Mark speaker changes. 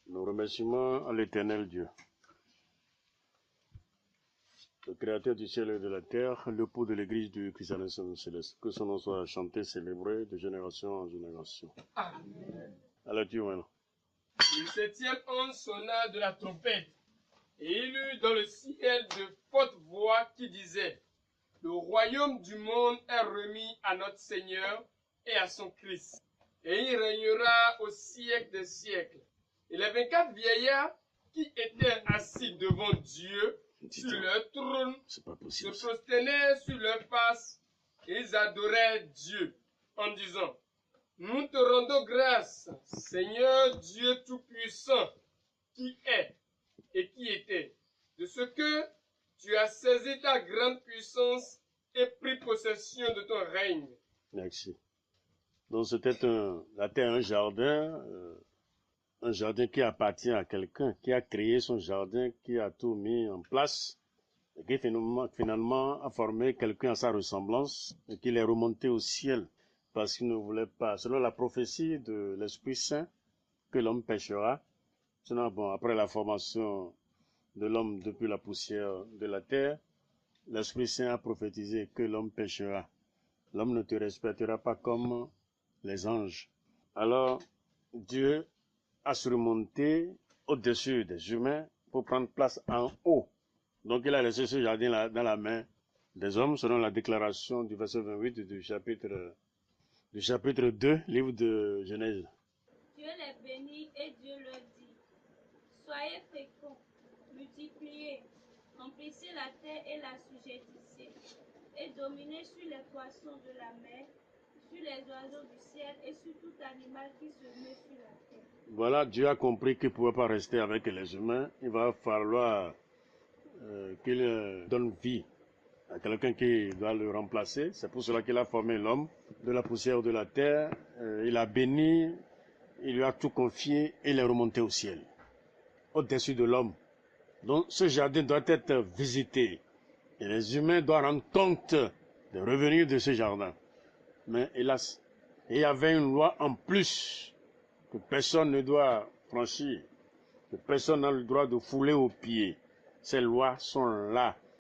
Speaker 1: Nos remerciements à l'Éternel Dieu, le Créateur du ciel et de la terre, l'époux de l'Église du christianisme céleste. Que son nom soit chanté, célébré de génération en génération.
Speaker 2: Amen.
Speaker 1: À la Dieu maintenant.
Speaker 2: Le septième ange sonna de la trompette, et il eut dans le ciel de fortes voix qui disaient: le royaume du monde est remis à notre Seigneur et à son Christ, et il régnera au siècle des siècles. Et les 24 vieillards qui étaient assis devant Dieu sur leur trône se prosternaient sur leurs faces et ils adoraient Dieu en disant: nous te rendons grâce, Seigneur Dieu Tout-Puissant, qui est et qui était, de ce que tu as saisi ta grande puissance et pris possession de ton règne.
Speaker 1: Merci. Donc c'était la terre, un jardin qui appartient à quelqu'un, qui a créé son jardin, qui a tout mis en place, et qui finalement a formé quelqu'un à sa ressemblance, et qu'il est remonté au ciel, parce qu'il ne voulait pas, selon la prophétie de l'Esprit Saint, que l'homme péchera. Sinon, bon, après la formation de l'homme depuis la poussière de la terre, l'Esprit Saint a prophétisé que l'homme péchera. L'homme ne te respectera pas comme les anges. Alors, Dieu a surmonté au-dessus des humains pour prendre place en haut. Donc il a laissé ce jardin dans la main des hommes, selon la déclaration du verset 28 du chapitre 2, livre de Genèse.
Speaker 3: Dieu les bénit et Dieu leur dit: soyez féconds, multipliez, remplissez la terre et la sujettissez, et dominez sur les poissons de la mer, sur les oiseaux du ciel et sur tout animal qui se meut sur la terre.
Speaker 1: Voilà, Dieu a compris qu'il ne pouvait pas rester avec les humains. Il va falloir qu'il donne vie à quelqu'un qui doit le remplacer. C'est pour cela qu'il a formé l'homme de la poussière de la terre. Il a béni, il lui a tout confié et il est remonté au ciel, au-dessus de l'homme. Donc ce jardin doit être visité et les humains doivent rendre compte des revenus de ce jardin. Mais hélas, il y avait une loi en plus que personne ne doit franchir, que personne n'a le droit de fouler aux pieds. Ces lois sont là